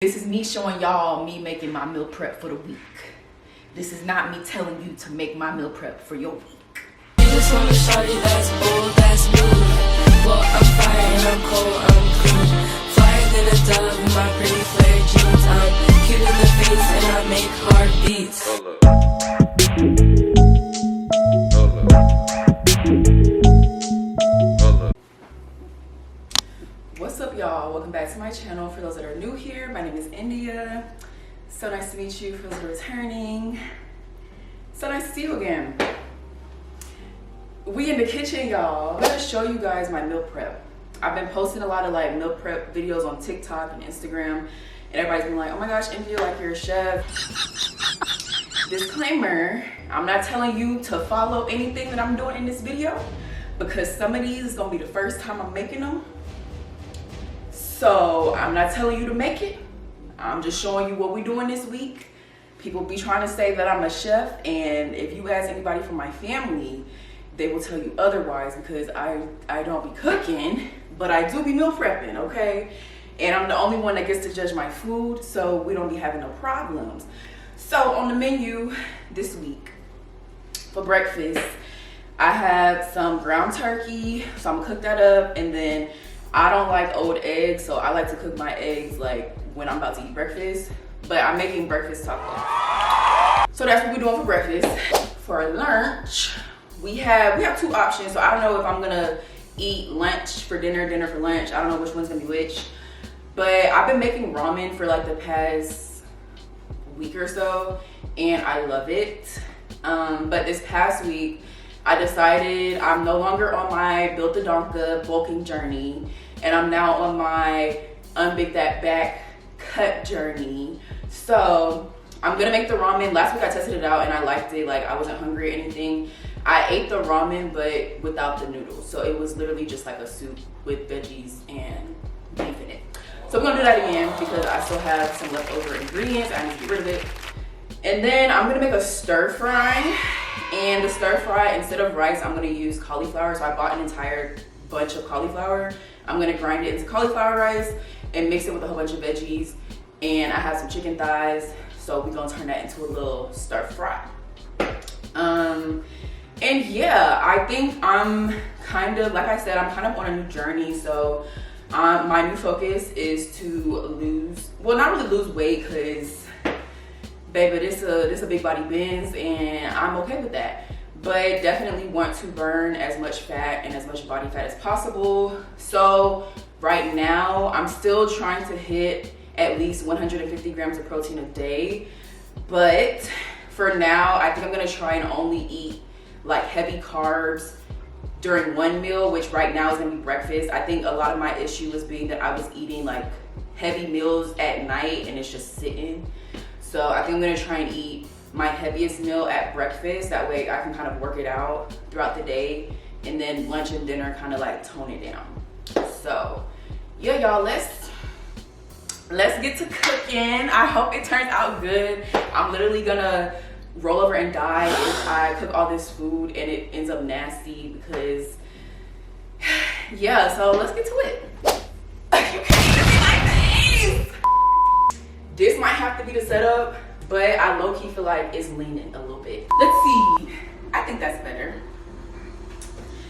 This is me showing y'all me making my meal prep for the week. This is not me telling you to make my meal prep for your week. You just want a shawty that's bold, that's new. Well, I'm fire and I'm cold, I'm clean. Flyer than a dove in my pretty flare jeans. I'm cute in the face and I make hard beats. What's up, y'all? Welcome back to my channel. For those that are new here, my name is India. So nice to meet you. For those that are returning, so nice to see you again. We in the kitchen, y'all. I'm gonna show you guys my meal prep. I've been posting a lot of like meal prep videos on TikTok and Instagram, and everybody's been like, oh my gosh, India, like you're a chef. Disclaimer, I'm not telling you to follow anything that I'm doing in this video, because some of these is gonna be the first time I'm making them. So I'm not telling you to make it. I'm just showing you what we're doing this week. People be trying to say that I'm a chef, and if you ask anybody from my family, they will tell you otherwise, because I don't be cooking, but I do be meal prepping, okay? And I'm the only one that gets to judge my food, so we don't be having no problems. So on the menu this week for breakfast, I have some ground turkey, so I'm gonna cook that up, and then I don't like old eggs, so I like to cook my eggs like when I'm about to eat breakfast, but I'm making breakfast taco. So that's what we're doing for breakfast. For lunch, we have two options, so I don't know if I'm gonna eat lunch for dinner, dinner for lunch. I don't know which one's gonna be which, but I've been making ramen for like the past week or so, and I love it. But this past week, I decided I'm no longer on my Build Da Donka bulking journey, and I'm now on my Unbig Da Back cut journey. So I'm gonna make the ramen. Last week I tested it out and I liked it. Like, I wasn't hungry or anything. I ate the ramen but without the noodles. So it was literally just like a soup with veggies and beef in it. So we're gonna do that again because I still have some leftover ingredients. I need to get rid of it. And then I'm gonna make a stir fry. And the stir fry, instead of rice, I'm gonna use cauliflower. So I bought an entire bunch of cauliflower. I'm gonna grind it into cauliflower rice and mix it with a whole bunch of veggies. And I have some chicken thighs, so we're gonna turn that into a little stir fry. And yeah, I think I'm kind of, like I said, I'm kind of on a new journey. So my new focus is to lose, well, not really lose weight, because baby, this a big body Benz, and I'm okay with that. But definitely want to burn as much fat and as much body fat as possible. So right now, I'm still trying to hit at least 150 grams of protein a day. But for now, I think I'm gonna try and only eat like heavy carbs during one meal, which right now is gonna be breakfast. I think a lot of my issue was being that I was eating like heavy meals at night and it's just sitting. So I think I'm gonna try and eat my heaviest meal at breakfast. That way I can kind of work it out throughout the day, and then lunch and dinner kind of like tone it down. So yeah, y'all, let's get to cooking. I hope it turns out good. I'm literally gonna roll over and die if I cook all this food and it ends up nasty, because yeah, so let's get to it. You can't even see my face. This might have to be the setup, but I low-key feel like it's leaning a little bit. Let's see. I think that's better.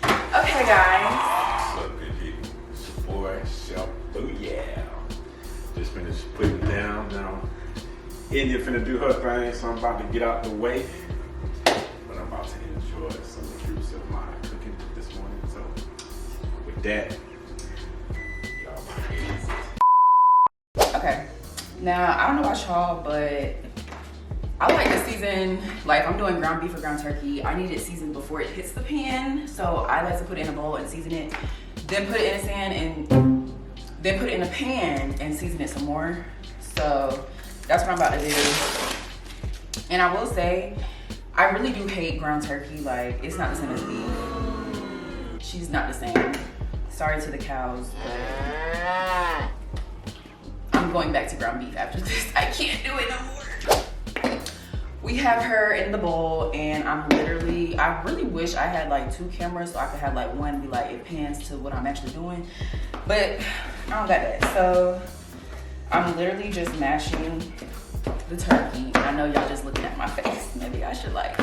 Okay, guys. What's up, good people? It's your boy, Chef. Oh, yeah. Just finished putting it down. Now, India finna do her thing, so I'm about to get out the way. But I'm about to enjoy some of the fruits of my cooking this morning. So, with that, y'all praise it. Okay. Now, I don't know about y'all, but I like to season, like if I'm doing ground beef or ground turkey, I need it seasoned before it hits the pan. So I like to put it in a bowl and season it, then put it in a pan and then put it in a pan and season it some more. So that's what I'm about to do. And I will say, I really do hate ground turkey. Like, it's not the same as beef. She's not the same. Sorry to the cows, but I'm going back to ground beef after this. I can't do it no more. We have her in the bowl, and I really wish I had like 2 cameras so I could have like one be like, it pans to what I'm actually doing, but I don't got that. So I'm literally just mashing the turkey. I know y'all just looking at my face. Maybe I should like,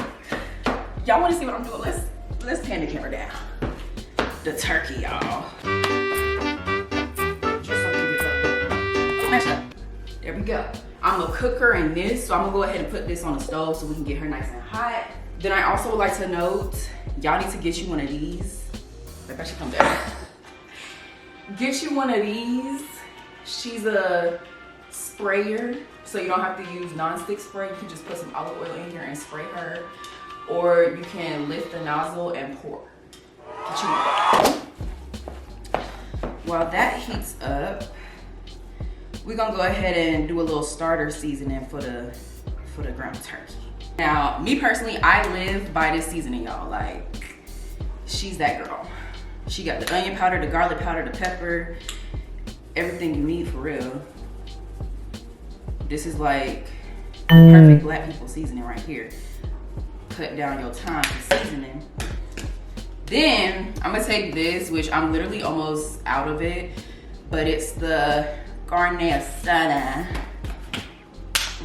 y'all want to see what I'm doing? Let's pan the camera down. The turkey, y'all. Just so we can get up. Mash up. There we go. I'm a cooker in this, so I'm gonna go ahead and put this on the stove so we can get her nice and hot. Then I also would like to note, y'all need to get you one of these. Maybe I should come down. Get you one of these. She's a sprayer, so you don't have to use non-stick spray. You can just put some olive oil in here and spray her. Or you can lift the nozzle and pour. Get you one. While that heats up, we're gonna go ahead and do a little starter seasoning for the ground turkey. Now, me personally, I live by this seasoning, y'all. Like, she's that girl. She got the onion powder, the garlic powder, the pepper, everything you need for real. This is like perfect black people seasoning right here. Cut down your time for seasoning. Then I'm gonna take this, which I'm literally almost out of it, but it's the carne asada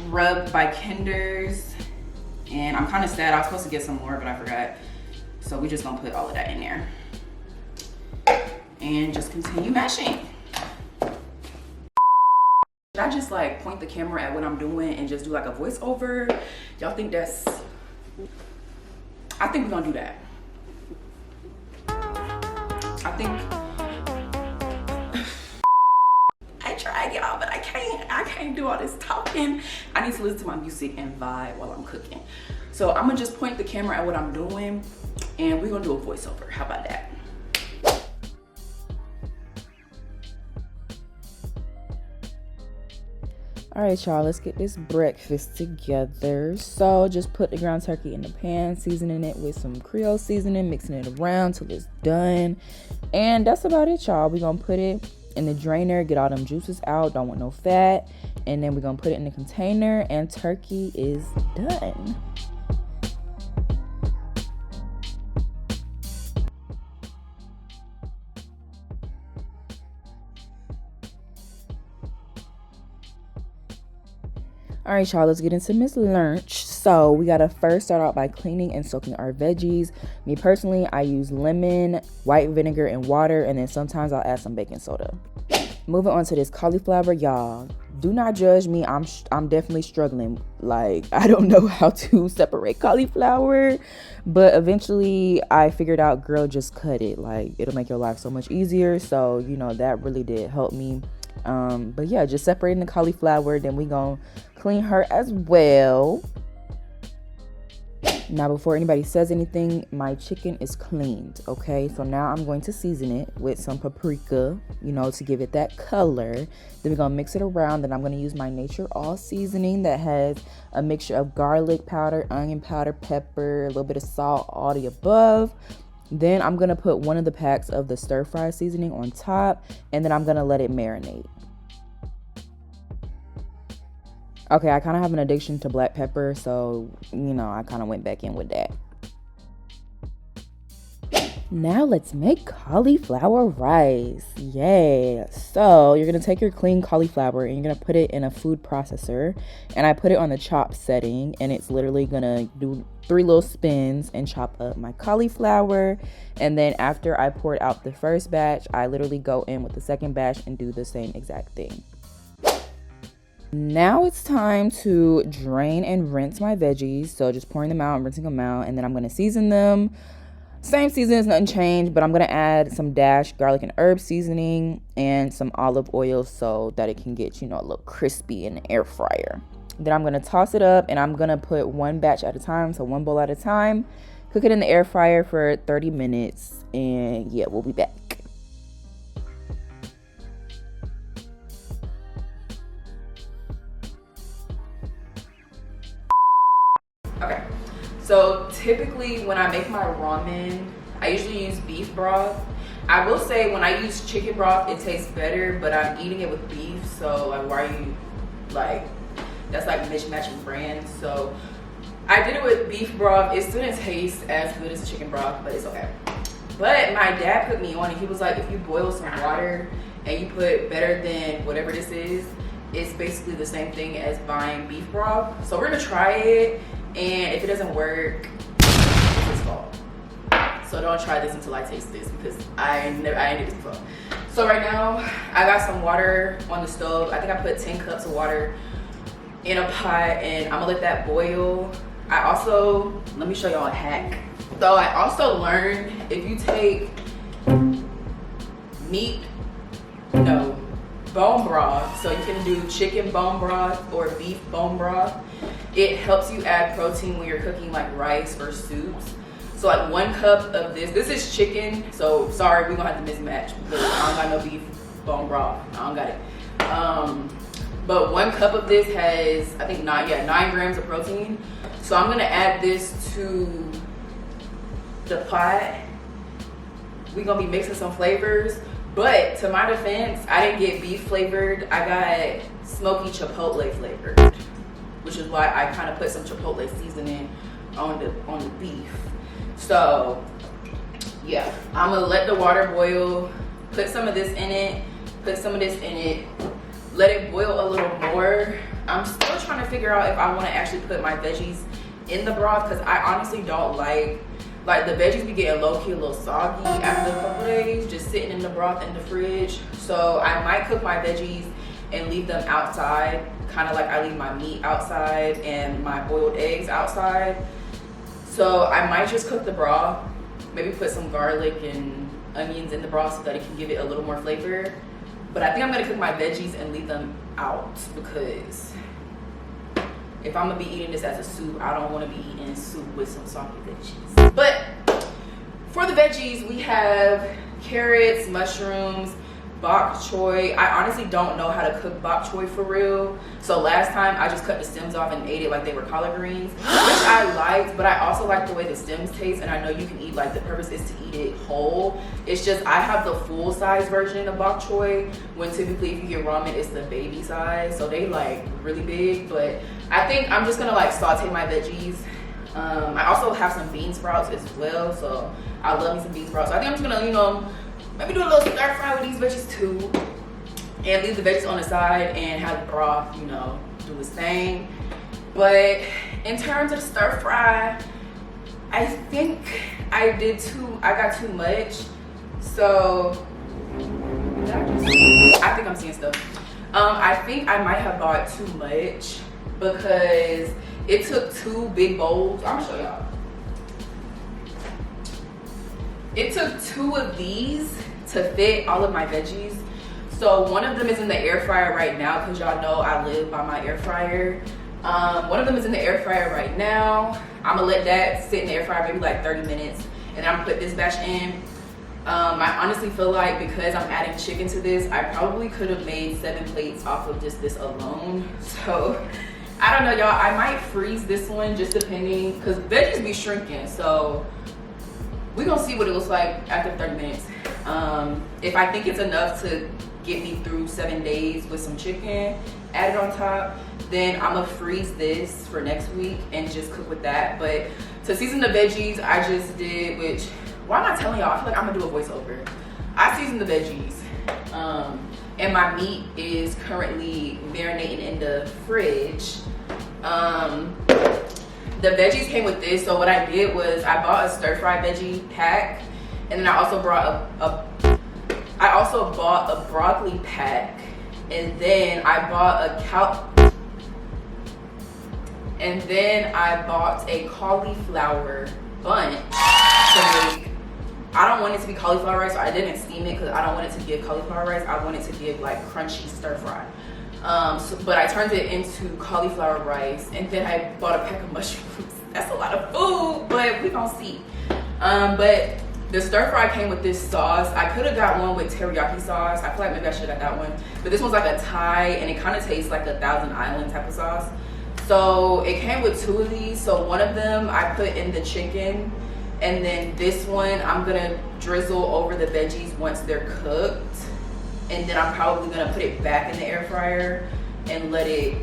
rubbed by Kinders. And I'm kind of sad, I was supposed to get some more, but I forgot. So we just gonna put all of that in there. And just continue mashing. Should I just like point the camera at what I'm doing and just do like a voiceover? Y'all think that's, I think we're gonna do that. I think, I tried y'all, but I can't do all this talking. I need to listen to my music and vibe while I'm cooking. So I'm gonna just point the camera at what I'm doing and we're gonna do a voiceover. How about that? All right, y'all, let's get this breakfast together. So just put the ground turkey in the pan, seasoning it with some Creole seasoning, mixing it around till it's done. And that's about it, y'all. We're gonna put it in the drainer, get all them juices out, don't want no fat. And then we're gonna put it in the container and turkey is done. All right, y'all, let's get into Miss Lunch. So we gotta first start out by cleaning and soaking our veggies. Me personally, I use lemon, white vinegar, and water, and then sometimes I'll add some baking soda. Moving on to this cauliflower, y'all. Do not judge me. I'm definitely struggling. Like, I don't know how to separate cauliflower, but eventually I figured out, girl, just cut it. Like, it'll make your life so much easier. So, you know, that really did help me. But yeah, just separating the cauliflower, then we gonna clean her as well. Now, before anybody says anything, my chicken is cleaned, okay? So now I'm going to season it with some paprika, you know, to give it that color. Then we're gonna mix it around. Then I'm gonna use my Nature All seasoning that has a mixture of garlic powder, onion powder, pepper, a little bit of salt, all the above. Then I'm gonna put one of the packs of the stir fry seasoning on top, and then I'm gonna let it marinate. Okay, I kind of have an addiction to black pepper, so, you know, I kind of went back in with that. Now let's make cauliflower rice. Yay. So you're gonna take your clean cauliflower and you're gonna put it in a food processor. And I put it on the chop setting, and it's literally gonna do 3 little spins and chop up my cauliflower. And then after I poured out the first batch, I literally go in with the second batch and do the same exact thing. Now it's time to drain and rinse my veggies. So just pouring them out and rinsing them out, and then I'm gonna season them. Same seasonings, nothing changed, but I'm gonna add some dash garlic and herb seasoning and some olive oil so that it can get, you know, a little crispy in the air fryer. Then I'm gonna toss it up, and I'm gonna put one batch at a time, so one bowl at a time. Cook it in the air fryer for 30 minutes, and yeah, we'll be back. Okay, so typically when I make my ramen, I usually use beef broth. I will say when I use chicken broth, it tastes better, but I'm eating it with beef, so like, why are you, like, that's like mismatching brands. So I did it with beef broth. It still didn't taste as good as chicken broth, but it's okay. But my dad put me on it. He was like, if you boil some water and you put better than whatever this is, it's basically the same thing as buying beef broth. So we're gonna try it, and if it doesn't work, it's his fault. So don't try this until I taste this, because I ain't did this before. So right now, I got some water on the stove. I think I put 10 cups of water in a pot, and I'm gonna let that boil. Let me show y'all a hack. So I also learned if you take bone broth, so you can do chicken bone broth or beef bone broth, it helps you add protein when you're cooking like rice or soups. So like 1 cup of this is chicken, so sorry, we're gonna have to mismatch because I don't got no beef bone broth, I don't got it. But 1 cup of this has, I think 9 grams of protein. So I'm gonna add this to the pot. We're gonna be mixing some flavors. But to my defense, I didn't get beef flavored. I got smoky chipotle flavored, which is why I kind of put some chipotle seasoning on the beef. So yeah, I'm gonna let the water boil, put some of this in it, put some of this in it, let it boil a little more. I'm still trying to figure out if I want to actually put my veggies in the broth, because I honestly don't like the veggies be getting low-key a little soggy after a couple days, just sitting in the broth in the fridge. So I might cook my veggies and leave them outside, kind of like I leave my meat outside and my boiled eggs outside. So I might just cook the broth, maybe put some garlic and onions in the broth so that it can give it a little more flavor. But I think I'm gonna cook my veggies and leave them out, because if I'm gonna be eating this as a soup, I don't wanna be eating soup with some soggy veggies. But for the veggies, we have carrots, mushrooms, bok choy. I honestly don't know how to cook bok choy for real. So last time I just cut the stems off and ate it like they were collard greens, which I liked, but I also like the way the stems taste, and I know you can eat, like the purpose is to eat it whole. It's just I have the full size version of bok choy, when typically if you get ramen, it's the baby size. So they like really big, but I think I'm just gonna like saute my veggies. I also have some bean sprouts as well, so I love me some bean sprouts. So I think I'm just gonna, maybe do a little stir fry with these veggies too, and leave the veggies on the side and have the broth, do its thing. But in terms of the stir fry, I think I got too much. So I think I'm seeing stuff. I think I might have bought too much, because it took 2 big bowls. I'm gonna show y'all. It took 2 of these to fit all of my veggies. So one of them is in the air fryer right now, because y'all know I live by my air fryer. One of them is in the air fryer right now. I'm gonna let that sit in the air fryer maybe like 30 minutes, and then I'm gonna put this batch in. I honestly feel like because I'm adding chicken to this, I probably could have made 7 plates off of just this alone. So I don't know, y'all. I might freeze this one, just depending, because veggies be shrinking. So we're gonna see what it looks like after 30 minutes. If I think it's enough to get me through 7 days with some chicken added on top, then I'm gonna freeze this for next week and just cook with that. But to season the veggies, I just did, which, why am I telling y'all? I feel like I'm gonna do a voiceover. I seasoned the veggies, and my meat is currently marinating in the fridge. The veggies came with this, so what I did was I bought a stir fry veggie pack, and then I also bought a broccoli pack, and then I bought a cauliflower bunch to make. I don't want it to be cauliflower rice, so I didn't steam it because I don't want it to give cauliflower rice. I want it to give like crunchy stir fry. But I turned it into cauliflower rice, and then I bought a pack of mushrooms. That's a lot of food, but we gonna see. But the stir fry came with this sauce. I could have got one with teriyaki sauce. I feel like maybe I should have got that one. But this one's like a Thai, and it kind of tastes like a Thousand Island type of sauce. So it came with 2 of these. So one of them I put in the chicken, and then this one I'm gonna drizzle over the veggies once they're cooked. And then I'm probably gonna put it back in the air fryer and let it,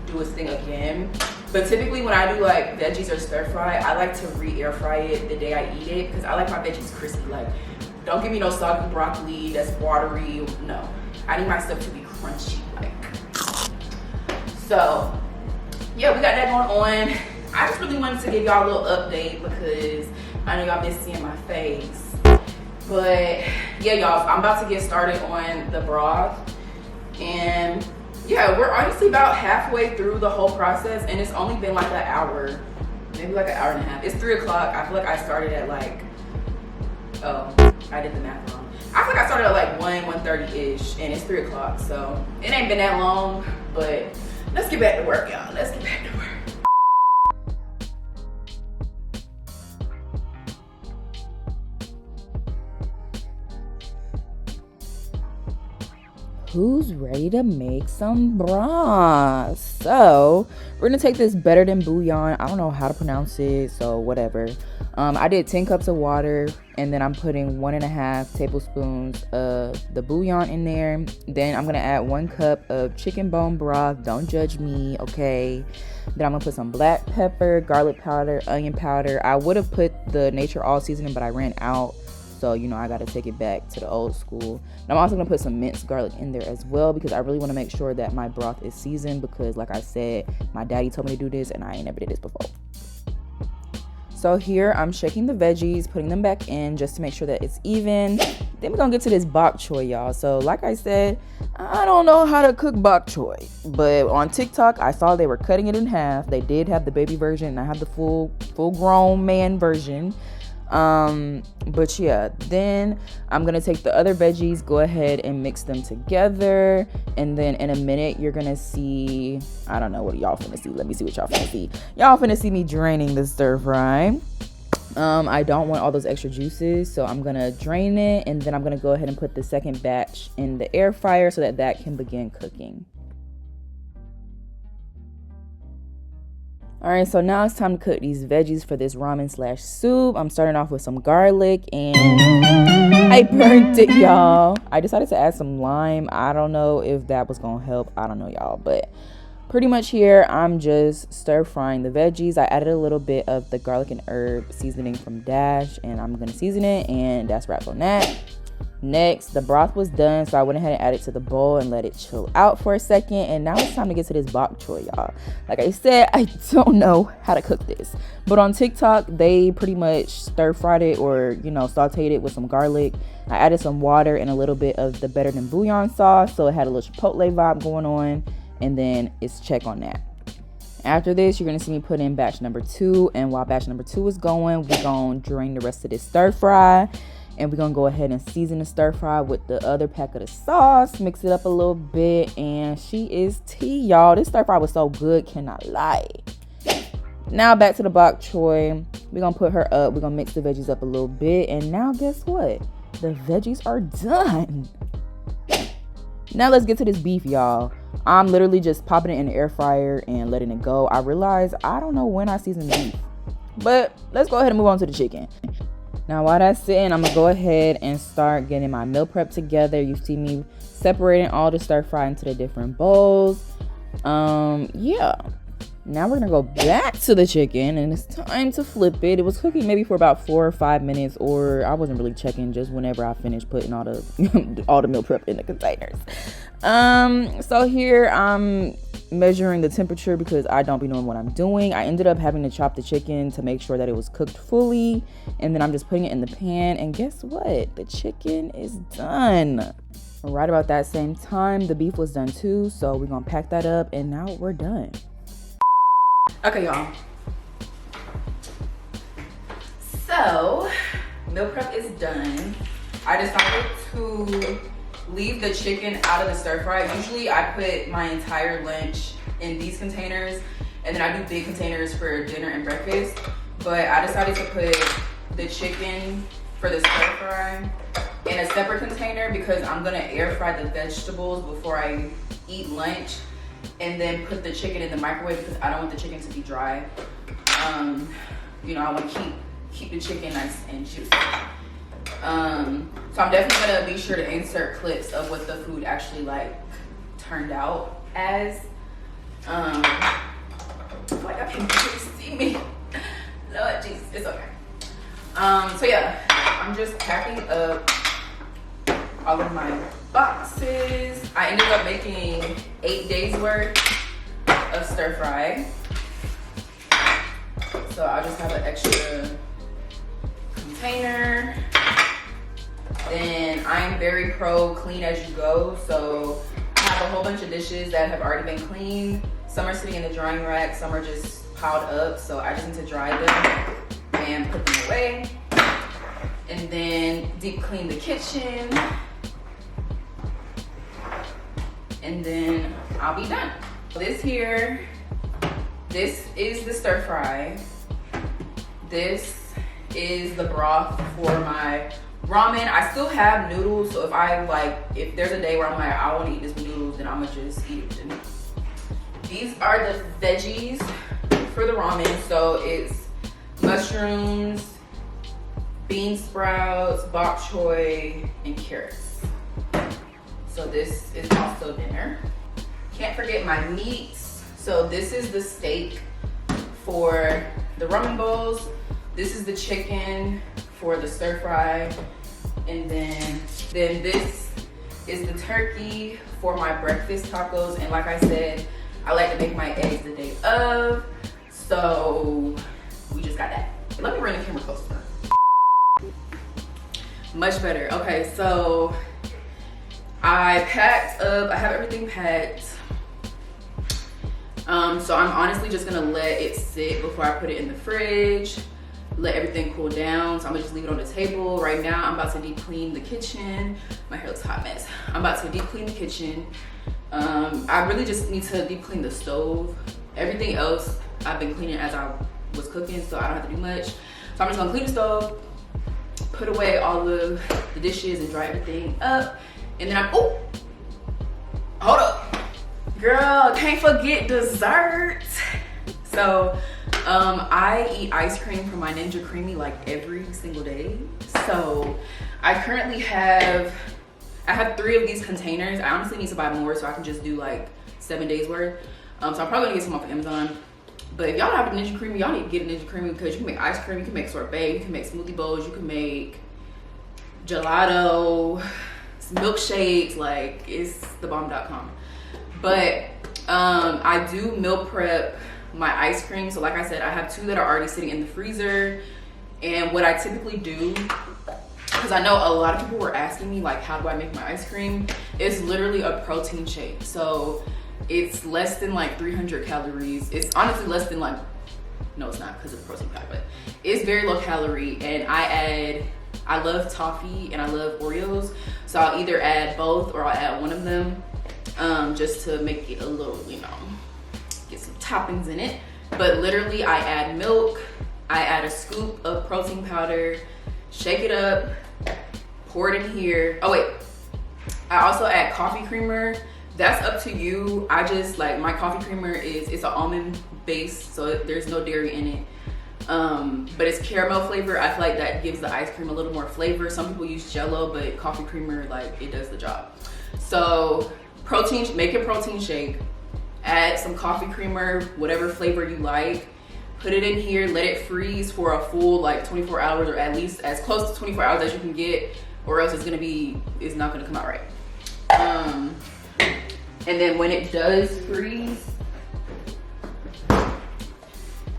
do its thing again. But typically when I do like veggies or stir fry, I like to re-air fry it the day I eat it, because I like my veggies crispy. Like, don't give me no soggy broccoli that's watery. No, I need my stuff to be crunchy. Like, So yeah, we got that going on. I just really wanted to give y'all a little update because I know y'all been seeing my face. But yeah, y'all, I'm about to get started on the broth. And yeah, we're honestly about halfway through the whole process, and it's only been like an hour, maybe like an hour and a half. It's 3 o'clock. I feel like I started at like, oh, I did the math wrong. I feel like I started at like 1:30-ish, and it's 3 o'clock, so it ain't been that long, but let's get back to work, y'all. Let's get back to work. Who's ready to make some broth? So we're gonna take this better than bouillon. I don't know how to pronounce it, so whatever. I did 10 cups of water, and then I'm putting 1.5 tablespoons of the bouillon in there. Then I'm gonna add 1 cup of chicken bone broth. Don't judge me, okay? Then I'm gonna put some black pepper, garlic powder, onion powder. I would have put the Nature All seasoning, but I ran out. So, you know, I got to take it back to the old school. And I'm also going to put some minced garlic in there as well because I really want to make sure that my broth is seasoned because, like I said, my daddy told me to do this and I ain't never did this before. So here I'm shaking the veggies, putting them back in just to make sure that it's even. Then we're going to get to this bok choy, y'all. So like I said, I don't know how to cook bok choy. But on TikTok, I saw they were cutting it in half. They did have the baby version and I have the full-grown man version. But yeah, then I'm gonna take the other veggies, go ahead and mix them together, and then in a minute you're gonna see, I don't know what y'all finna see. Let me see what y'all finna see. Y'all finna see me draining the stir fry. I don't want all those extra juices, so I'm gonna drain it, and then I'm gonna go ahead and put the second batch in the air fryer so that can begin cooking. All right, so now it's time to cook these veggies for this ramen/soup. I'm starting off with some garlic, and I burnt it, y'all. I decided to add some lime. I don't know if that was gonna help. I don't know, y'all, but pretty much here, I'm just stir frying the veggies. I added a little bit of the garlic and herb seasoning from Dash, and I'm gonna season it, and that's wraps on that. Next, the broth was done, so I went ahead and added it to the bowl and let it chill out for a second. And now it's time to get to this bok choy, y'all. Like I said, I don't know how to cook this, but on TikTok, they pretty much stir fried it or, you know, sauteed it with some garlic. I added some water and a little bit of the better than bouillon sauce, so it had a little chipotle vibe going on, and then it's check on that. After this, you're going to see me put in batch number 2, and while batch number 2 is going, we're going to drain the rest of this stir fry. And we're gonna go ahead and season the stir fry with the other pack of the sauce, mix it up a little bit, and she is tea, y'all. This stir fry was so good, cannot lie. Now back to the bok choy. We're gonna put her up. We're gonna mix the veggies up a little bit, and now guess what? The veggies are done. Now let's get to this beef, y'all. I'm literally just popping it in the air fryer and letting it go. I realized I don't know when I season beef, but let's go ahead and move on to the chicken. Now while that's sitting, I'm gonna go ahead and start getting my meal prep together. You see me separating all the stir fry into the different bowls. Yeah. Now we're gonna go back to the chicken, and it's time to flip it. It was cooking maybe for about 4 or 5 minutes, or I wasn't really checking, just whenever I finished putting all the all the meal prep in the containers. So here I'm measuring the temperature because I don't be knowing what I'm doing. I ended up having to chop the chicken to make sure that it was cooked fully, and then I'm just putting it in the pan, and guess what? The chicken is done. Right about that same time, the beef was done too, so we're gonna pack that up, and now we're done. Okay, y'all. So, meal prep is done. I decided to leave the chicken out of the stir fry. Usually I put my entire lunch in these containers, and then I do big containers for dinner and breakfast. But I decided to put the chicken for the stir fry in a separate container because I'm gonna air fry the vegetables before I eat lunch, and then put the chicken in the microwave because I don't want the chicken to be dry. You know, I want to keep the chicken nice and juicy. So I'm definitely gonna be sure to insert clips of what the food actually like turned out as. I feel like I can see me. Lord Jesus, it's okay. So yeah, I'm just packing up all of my boxes. I ended up making 8 days worth. stir fry. So I'll just have an extra container. Then I'm very pro clean as you go. So I have a whole bunch of dishes that have already been cleaned. Some are sitting in the drying rack, some are just piled up. So I just need to dry them and put them away. And then deep clean the kitchen. And then I'll be done. This here, this is the stir fry. This is the broth for my ramen. I still have noodles, so if there's a day where I'm like, I want to eat this with noodles, then I'm gonna just eat it with the noodles. These are the veggies for the ramen. So it's mushrooms, bean sprouts, bok choy, and carrots. So this is also dinner. Can't forget my meats. So this is the steak for the ramen bowls. This is the chicken for the stir fry. And then this is the turkey for my breakfast tacos. And like I said, I like to make my eggs the day of. So we just got that. Let me run the camera closer. Much better. Okay, so I packed up, I have everything packed. So I'm honestly just gonna let it sit before I put it in the fridge, let everything cool down. So I'm gonna just leave it on the table. Right now, I'm about to deep clean the kitchen. My hair looks a hot mess. I'm about to deep clean the kitchen. I really just need to deep clean the stove. Everything else I've been cleaning as I was cooking, so I don't have to do much. So I'm just gonna clean the stove, put away all of the dishes and dry everything up. And then hold up. Girl, can't forget dessert. So I eat ice cream from my Ninja Creamy like every single day. So I currently have 3 of these containers. I honestly need to buy more so I can just do like 7 days worth. So I'm probably gonna get some off of Amazon. But if y'all don't have a Ninja Creamy, y'all need to get a Ninja Creamy because you can make ice cream, you can make sorbet, you can make smoothie bowls, you can make gelato, milkshakes, like it's thebomb.com. But I do meal prep my ice cream. So like I said, I have 2 that are already sitting in the freezer. And what I typically do, because I know a lot of people were asking me like, how do I make my ice cream? It's literally a protein shake. So it's less than like 300 calories. It's honestly less than like, no it's not because it's protein powder, but it's very low calorie. And I love Toffee and I love Oreos. So I'll either add both or I'll add one of them just to make it a little, get some toppings in it. But literally I add milk, I add a scoop of protein powder, shake it up, pour it in here. Oh wait, I also add coffee creamer. That's up to you. I just like my coffee creamer it's an almond base, so there's no dairy in it. But it's caramel flavor. I feel like that gives the ice cream a little more flavor. Some people use Jello, but coffee creamer, like it does the job. So make a protein shake, add some coffee creamer, whatever flavor you like, put it in here, let it freeze for a full like 24 hours or at least as close to 24 hours as you can get, or else it's not gonna come out right. And then when it does freeze,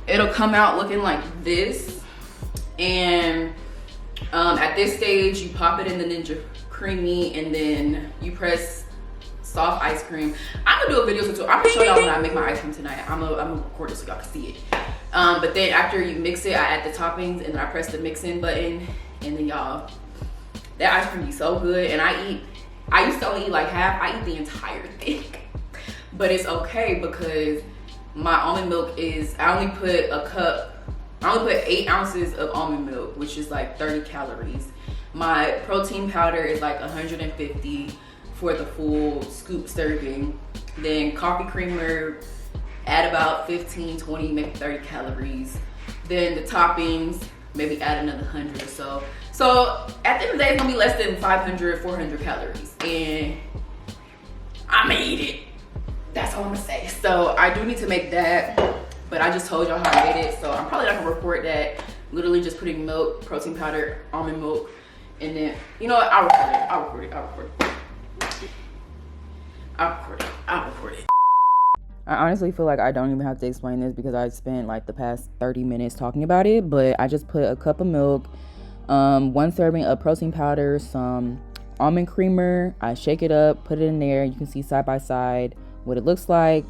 it'll come out looking like this. And at this stage, you pop it in the Ninja Creamy and then you press soft ice cream. I'm gonna do a video tutorial. I'm gonna show y'all when I make my ice cream tonight. I'm gonna record it so y'all can see it. But then after you mix it, I add the toppings and then I press the mix in button. And then y'all, that ice cream be so good. And I used to only eat like half. I eat the entire thing. But it's okay because my almond milk I only put 8 ounces of almond milk, which is like 30 calories. My protein powder is like 150 for the full scoop serving. Then coffee creamer, add about 15, 20, maybe 30 calories. Then the toppings, maybe add another 100 or so. So at the end of the day, it's gonna be less than 500, 400 calories. And I'm gonna eat it. That's all I'm gonna say. So I do need to make that, but I just told y'all how I made it. So I'm probably not gonna report that. Literally just putting milk, protein powder, almond milk, and then, you know what, I'll record it. I honestly feel like I don't even have to explain this because I spent like the past 30 minutes talking about it, but I just put a cup of milk, 1 serving of protein powder, some almond creamer. I shake it up, put it in there. You can see side by side what it looks like.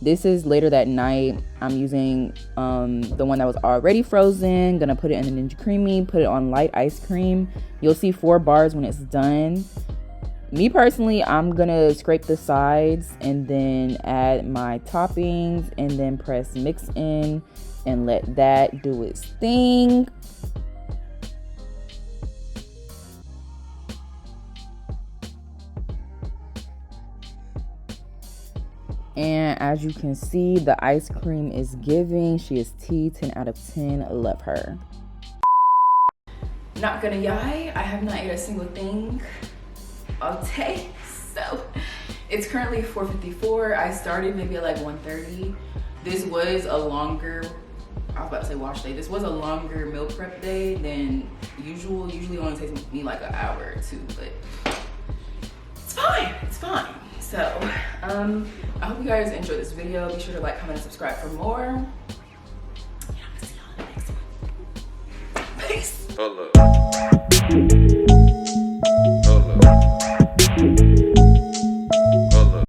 This is later that night. I'm using the one that was already frozen. Gonna put it in an Ninja Creamy, put it on light ice cream. You'll see 4 bars when it's done. Me personally, I'm gonna scrape the sides and then add my toppings and then press mix in and let that do its thing. And as you can see, the ice cream is giving. She is T, 10 out of 10. Love her. Not gonna lie, I have not ate a single thing all day. So it's currently 4:54. I started maybe at like 1:30. This was a longer, I was about to say wash day. This was a longer meal prep day than usual. Usually it only takes me like an hour or 2, but it's fine, it's fine. So, I hope you guys enjoyed this video. Be sure to like, comment, and subscribe for more. And I'm gonna see y'all in the next one. Peace. Hold up.